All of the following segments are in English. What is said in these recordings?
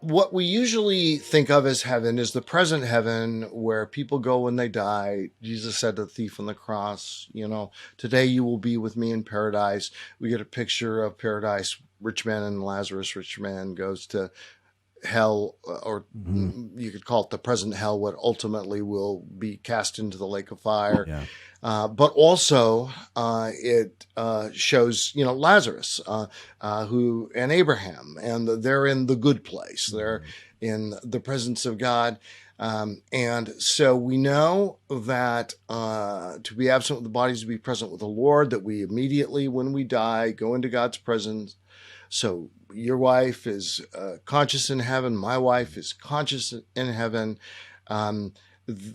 what we usually think of as heaven is the present heaven where people go when they die. Jesus said to the thief on the cross, today you will be with me in paradise. We get a picture of paradise, rich man and Lazarus. Rich man goes to hell, or you could call it the present hell, what ultimately will be cast into the lake of fire. Yeah. But also it shows, Lazarus, who and Abraham, and they're in the good place. They're in the presence of God. And so we know that to be absent with the body is to be present with the Lord, that we immediately, when we die, go into God's presence. So your wife is conscious in heaven. My wife is conscious in heaven.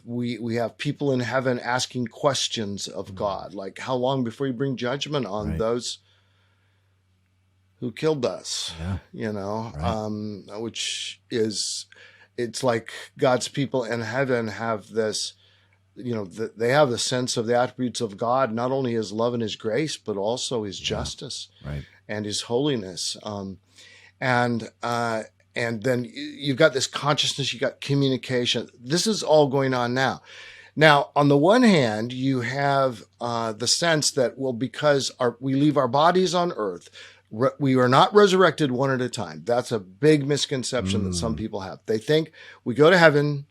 We have people in heaven asking questions of God, like how long before you bring judgment on those who killed us, which is, it's like God's people in heaven have this, they have the sense of the attributes of God, not only his love and his grace, but also his justice and his holiness. And then you've got this consciousness, you got communication. This is all going on now. Now, on the one hand, you have the sense that, because we leave our bodies on earth, we are not resurrected one at a time. That's a big misconception that some people have. They think we go to heaven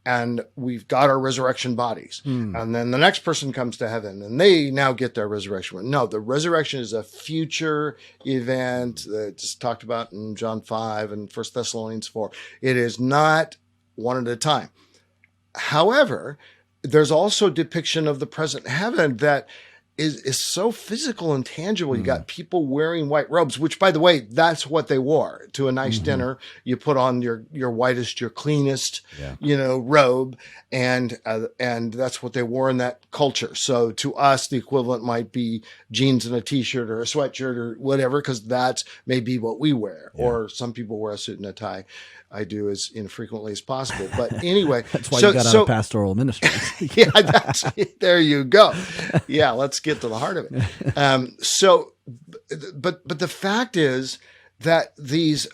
and we've got our resurrection bodies. And then the next person comes to heaven and they now get their resurrection. No, the resurrection is a future event that's talked about in John 5 and 1 Thessalonians 4. It is not one at a time. However, there's also depiction of the present heaven that is so physical and tangible. You got people wearing white robes, which, by the way, that's what they wore to a nice dinner. You put on your whitest, your cleanest, robe, and that's what they wore in that culture. So to us, the equivalent might be jeans and a t-shirt or a sweatshirt or whatever, because that's maybe what we wear. Or some people wear a suit and a tie. I do as infrequently as possible. But anyway. That's why you got out of pastoral ministries. There you go. Yeah, let's get to the heart of it. But the fact is that these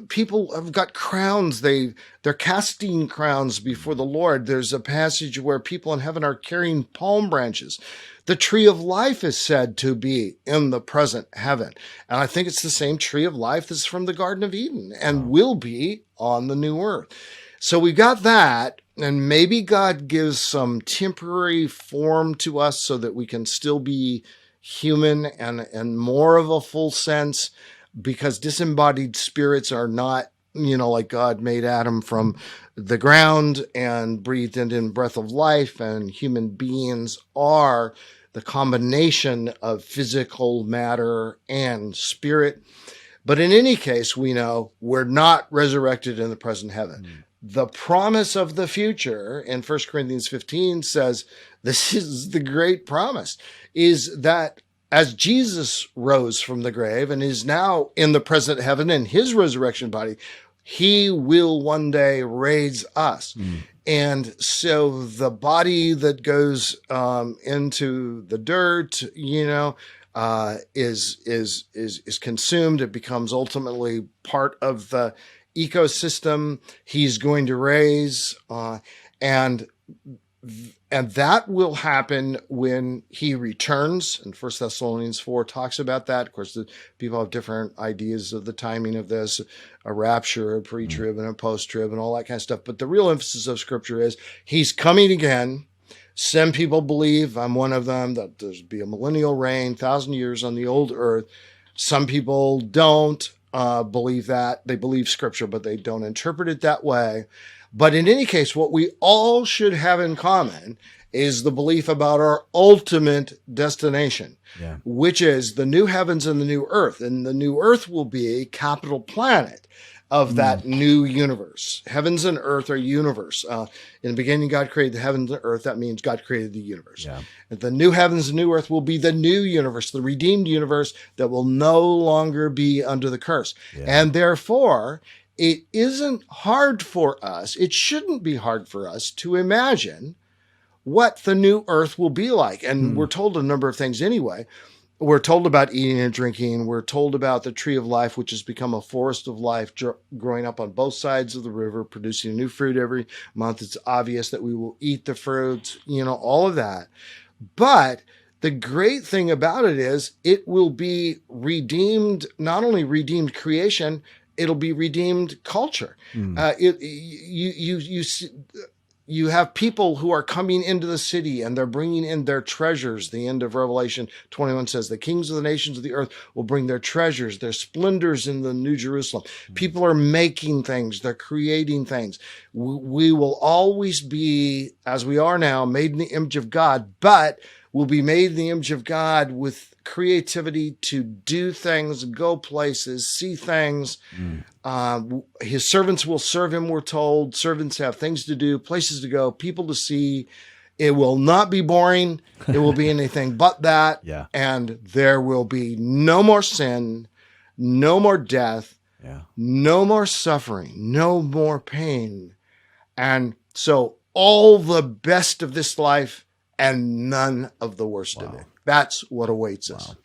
people have got crowns. They're casting crowns before the Lord. There's a passage where people in heaven are carrying palm branches. The tree of life is said to be in the present heaven. And I think it's the same tree of life that's from the Garden of Eden and will be on the new earth. So we got that, and maybe God gives some temporary form to us so that we can still be human and more of a full sense, because disembodied spirits are not, like God made Adam from the ground and breathed in breath of life, and human beings are the combination of physical matter and spirit. But in any case, we know we're not resurrected in the present heaven. The promise of the future in 1 Corinthians 15 says, this is the great promise, is that as Jesus rose from the grave and is now in the present heaven in his resurrection body, he will one day raise us. And so the body that goes into the dirt, is consumed. It becomes ultimately part of the ecosystem he's going to raise, and that will happen when he returns. And 1 Thessalonians 4 talks about that. Of course, the people have different ideas of the timing of this, a rapture, a pre-trib, and a post-trib, and all that kind of stuff. But the real emphasis of Scripture is he's coming again. Some people believe, I'm one of them, that there's be a millennial reign, 1,000 years on the old earth. Some people don't believe that. They believe Scripture, but they don't interpret it that way. But in any case, what we all should have in common is the belief about our ultimate destination, which is the new heavens and the new earth. And the new earth will be a capital planet of that new universe. Heavens and earth are universe. In the beginning, God created the heavens and earth. That means God created the universe. And the new heavens and new earth will be the new universe, the redeemed universe that will no longer be under the curse. And therefore, it isn't hard for us, it shouldn't be hard for us to imagine what the new earth will be like. And we're told a number of things anyway. we're told about eating and drinking. We're told about the tree of life, which has become a forest of life, growing up on both sides of the river, producing new fruit every month. It's obvious that we will eat the fruit, all of that. But the great thing about it is it will be redeemed, not only redeemed creation, it'll be redeemed culture. You have people who are coming into the city and they're bringing in their treasures. The end of Revelation 21 says, the kings of the nations of the earth will bring their treasures, their splendors in the New Jerusalem. People are making things. They're creating things. We will always be, as we are now, made in the image of God, but we'll be made in the image of God with creativity to do things, go places, see things. His servants will serve him, we're told. Servants have things to do, places to go, people to see. It will not be boring. It will be anything but that. Yeah. And there will be no more sin, no more death, no more suffering, no more pain. And so all the best of this life and none of the worst of it. That's what awaits us.